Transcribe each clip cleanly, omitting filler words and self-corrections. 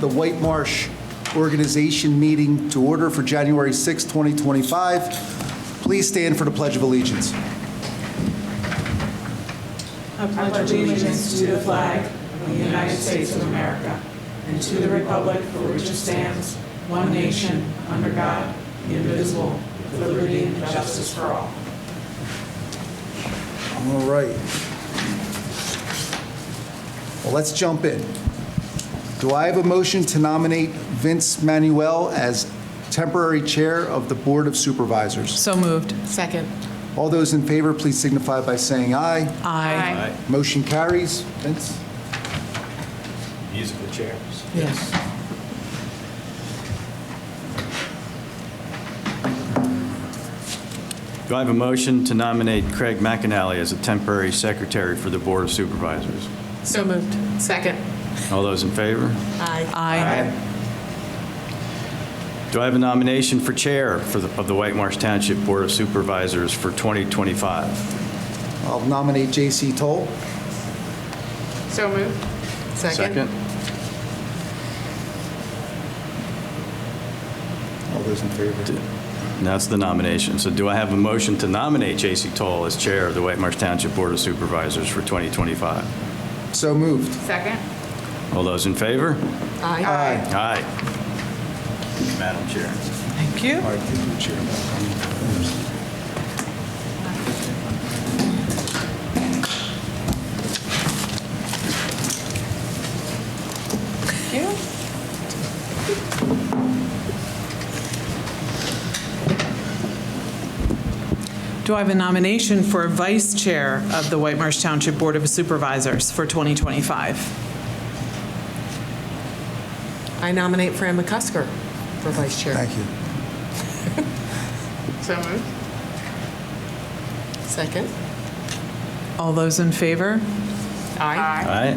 the Whitemarsh Organization meeting to order for January 6, 2025. Please stand for the Pledge of Allegiance. I pledge allegiance to the flag of the United States of America and to the republic for which it stands, one nation, under God, indivisible, with liberty and justice for all. All right. Well, let's jump in. Do I have a motion to nominate Vince Manuel as temporary chair of the Board of Supervisors? So moved. Second. All those in favor, please signify by saying aye. Aye. Motion carries. Vince? Musical chairs. Yes. Do I have a motion to nominate Craig McAnally as a temporary secretary for the Board of Supervisors? So moved. Second. All those in favor? Aye. Aye. Do I have a nomination for chair of the Whitemarsh Township Board of Supervisors for 2025? I'll nominate J.C. Toll. So moved. Second. All those in favor? And that's the nomination. So do I have a motion to nominate J.C. Toll as chair of the Whitemarsh Township Board of Supervisors for 2025? So moved. Second. All those in favor? Aye. Aye. Aye. Madam Chair. Thank you. All right, give the chair back. Do I have a nomination for vice chair of the Whitemarsh Township Board of Supervisors for 2025? I nominate Fran McCusker for vice chair. Thank you. So moved. Second. All those in favor? Aye. Aye.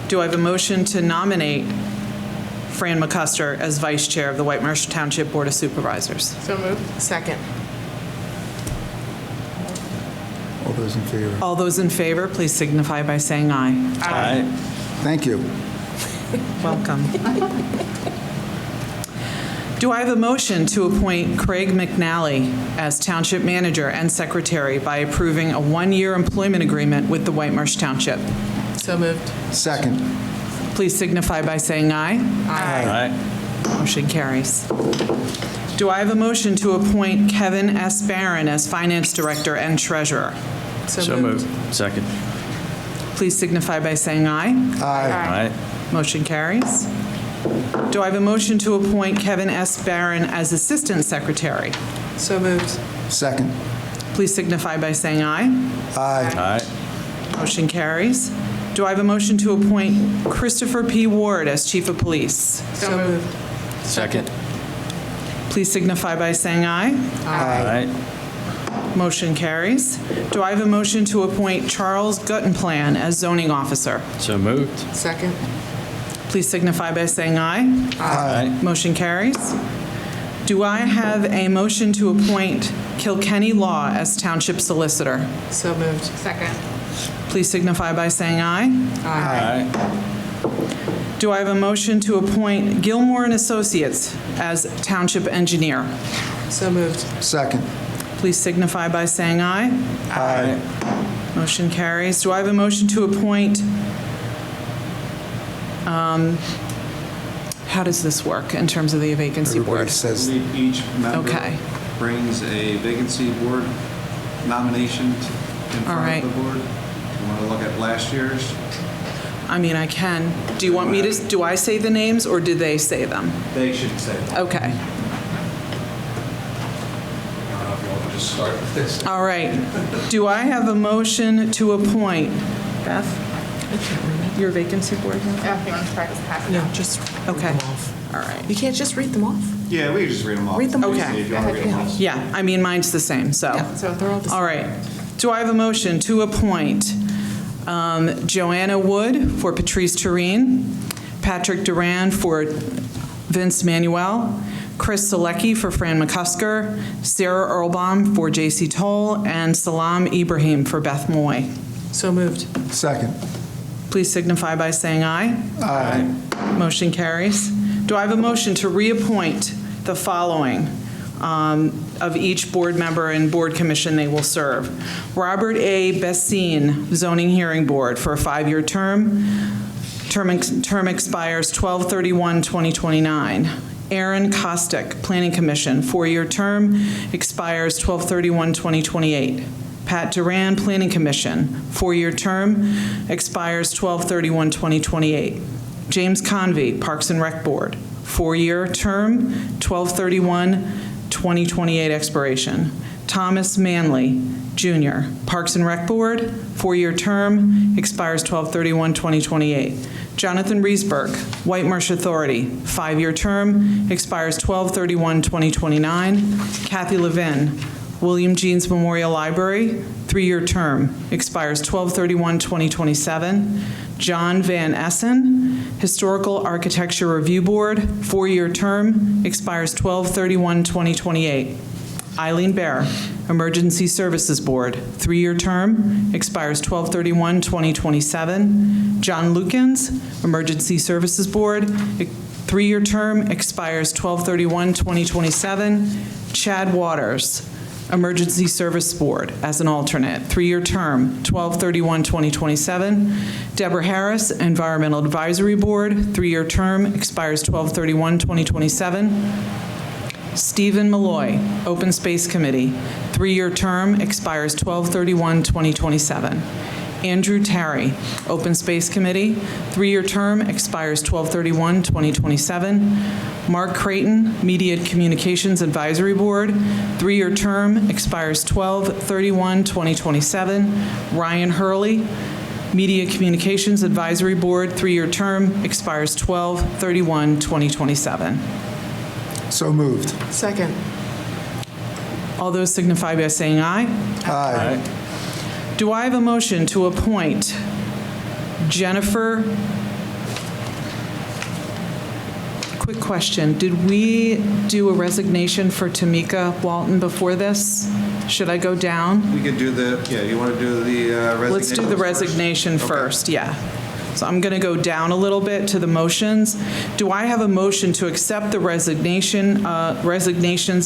Do I have a motion to nominate Fran McCusker as vice chair of the Whitemarsh Township Board of Supervisors? So moved. Second. All those in favor? All those in favor, please signify by saying aye. Aye. Thank you. Welcome. Do I have a motion to appoint Craig McNally as Township Manager and Secretary by approving a one-year employment agreement with the Whitemarsh Township? So moved. Second. Please signify by saying aye. Aye. Motion carries. Do I have a motion to appoint Kevin S. Barron as Finance Director and Treasurer? So moved. Second. Please signify by saying aye. Aye. Aye. Motion carries. Do I have a motion to appoint Kevin S. Barron as Assistant Secretary? So moved. Second. Please signify by saying aye. Aye. Aye. Motion carries. Do I have a motion to appoint Christopher P. Ward as Chief of Police? So moved. Second. Please signify by saying aye. Aye. Motion carries. Do I have a motion to appoint Charles Guttenplan as Zoning Officer? So moved. Second. Please signify by saying aye. Aye. Motion carries. Do I have a motion to appoint Kilkenny Law as Township Solicitor? So moved. Second. Please signify by saying aye. Aye. Do I have a motion to appoint Gilmore and Associates as Township Engineer? So moved. Second. Please signify by saying aye. Aye. Motion carries. Do I have a motion to appoint, how does this work in terms of the vacancy Everybody board? says, Each member Okay. brings a vacancy board nomination in All right. front of the board. You want to look at last year's? I mean, I can. Do you want me to, do I say the names or do they say them? They should say that. Okay. I don't know if you want to just start with this. All right. Do I have a motion to appoint, Beth, I can't remember. your vacancy board? now? Yeah, if you want to practice passing. No, just read Okay. them off. All right. You can't just read them off? Yeah, we can just read them off. Read them off. Okay. If you want to read them off. Yeah, I mean, mine's the same, so. Yeah, so they're all the same. All right. Do I have a motion to appoint Joanna Wood for Patrice Tureen, Patrick Duran for Vince Manuel, Chris Selecki for Fran McCusker, Sarah Earlbaum for J.C. Toll, and Salam Ibrahim for Beth Moy. So moved. second. Please signify by saying aye. Aye. Motion carries. Do I have a motion to reappoint the following of each board member and board commission they will serve? Robert A. Bessine, Zoning Hearing Board, for a 5-year term. Term expires 12/31/2029. Aaron Kostick, Planning Commission, 4-year term, expires 12/31/2028. Pat Duran, Planning Commission, 4-year term, expires 12/31/2028. James Convey, Parks and Rec Board, 4-year term, 12/31/2028 expiration. Thomas Manley, Jr., Parks and Rec Board, 4-year term, expires 12/31/2028. Jonathan Riesberg, Whitemarsh Authority, 5-year term, expires 12/31/2029. Kathy Levin, William Jeans Memorial Library, 3-year term, expires 12/31/2027. John Van Essen, Historical Architecture Review Board, 4-year term, expires 12/31/2028. Eileen Bear, Emergency Services Board, 3-year term, expires 12/31/2027. John Lukens, Emergency Services Board, 3-year term, expires 12/31/2027. Chad Waters, Emergency Service Board, as an alternate, 3-year term, 12/31/2027. Deborah Harris, Environmental Advisory Board, 3-year term, expires 12/31/2027. Stephen Malloy, Open Space Committee, 3-year term, expires 12/31/2027. Andrew Terry, Open Space Committee, 3-year term, expires 12/31/2027. Mark Creighton, Media Communications Advisory Board, 3-year term, expires 12/31/2027. Ryan Hurley, Media Communications Advisory Board, 3-year term, expires 12/31/2027. So moved. Second. All those signify by saying aye. Aye. Do I have a motion to appoint Jennifer? Quick question. Did we do a resignation for Tamika Walton before this? Should I go down? We could do you want to do the resignation? Let's do the resignation first, yeah. So I'm going to go down a little bit to the motions. Do I have a motion to accept the resignations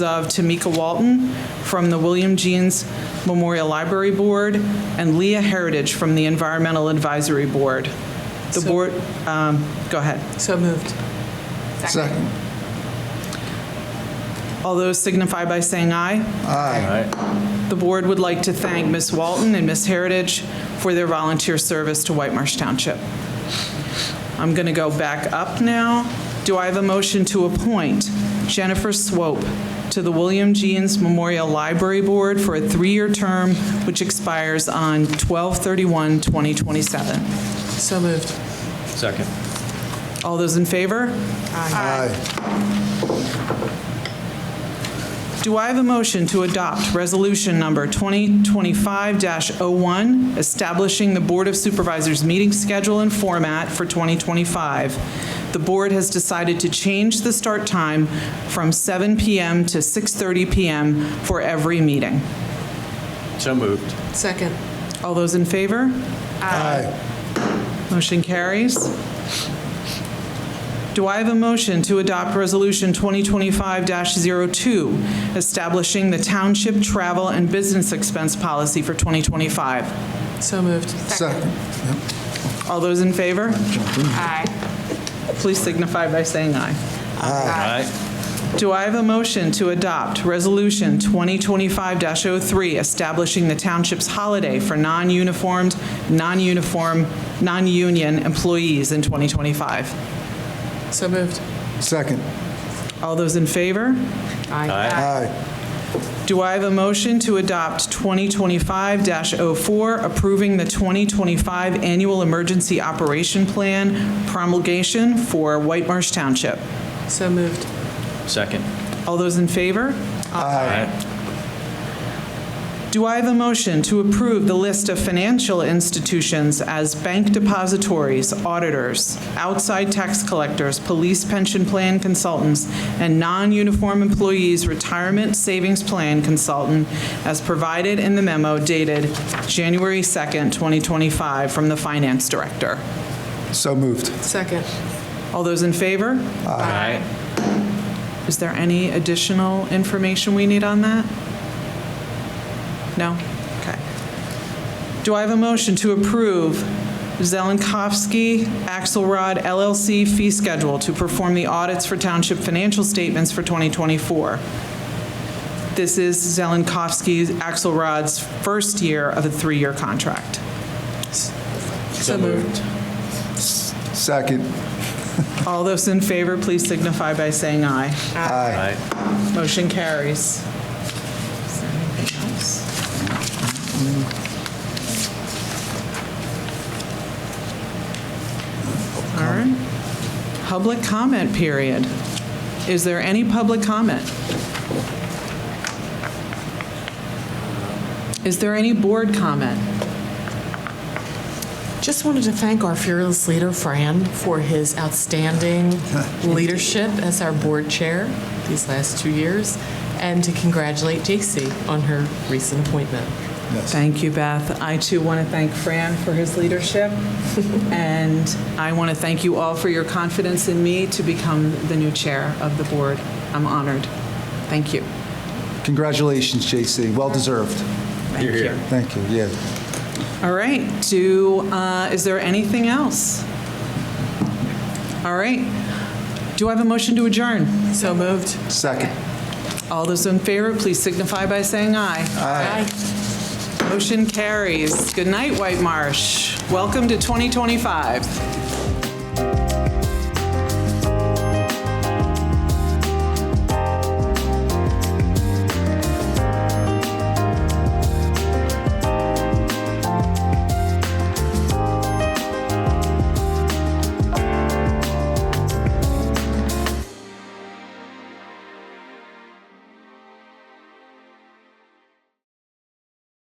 of Tamika Walton from the William Jeans Memorial Library Board and Leah Heritage from the Environmental Advisory Board? The board, go ahead. So moved. Second. All those signify by saying aye. Aye. The board would like to thank Ms. Walton and Ms. Heritage for their volunteer service to Whitemarsh Township. I'm going to go back up now. Do I have a motion to appoint Jennifer Swope to the William Jeans Memorial Library Board for a 3-year term, which expires on 12/31/2027? So moved. Second. All those in favor? Aye. Do I have a motion to adopt Resolution Number 2025-01, establishing the Board of Supervisors meeting schedule and format for 2025? The board has decided to change the start time from 7 p.m. to 6:30 p.m. for every meeting. So moved. Second. All those in favor? Aye. Motion carries. Do I have a motion to adopt Resolution 2025-02, establishing the Township travel and business expense policy for 2025? So moved. Second. Yep. All those in favor? Aye. Please signify by saying aye. Aye. Do I have a motion to adopt Resolution 2025-03, establishing the Township's holiday for non-union employees in 2025? So moved. Second. All those in favor? Aye. Do I have a motion to adopt 2025-04, approving the 2025 Annual Emergency Operation Plan Promulgation for Whitemarsh Township? So moved. Second. All those in favor? Aye. Do I have a motion to approve the list of financial institutions as bank depositories, auditors, outside tax collectors, police pension plan consultants, and non-uniform employees retirement savings plan consultant as provided in the memo dated January 2nd, 2025 from the Finance Director? So moved. Second. All those in favor? Aye. Is there any additional information we need on that? No? Okay. Do I have a motion to approve Zelenkovsky Axelrod LLC fee schedule to perform the audits for township financial statements for 2024? This is Zelenkovsky Axelrod's first year of a 3-year contract. So moved. Second. All those in favor, please signify by saying aye. Aye. Aye. Motion carries. Is there anything else? All right. Public comment period. Is there any public comment? Is there any board comment? Just wanted to thank our fearless leader, Fran, for his outstanding leadership as our board chair these last 2 years, and to congratulate JC on her recent appointment. Yes. Thank you, Beth. I too want to thank Fran for his leadership, and I want to thank you all for your confidence in me to become the new chair of the board. I'm honored. Thank you. Congratulations, JC. Well deserved. Thank you. Thank you. Yeah. All right. Is there anything else? All right. Do I have a motion to adjourn? So moved. Second. All those in favor, please signify by saying aye. Aye. Motion carries. Good night, Whitemarsh. Welcome to 2025.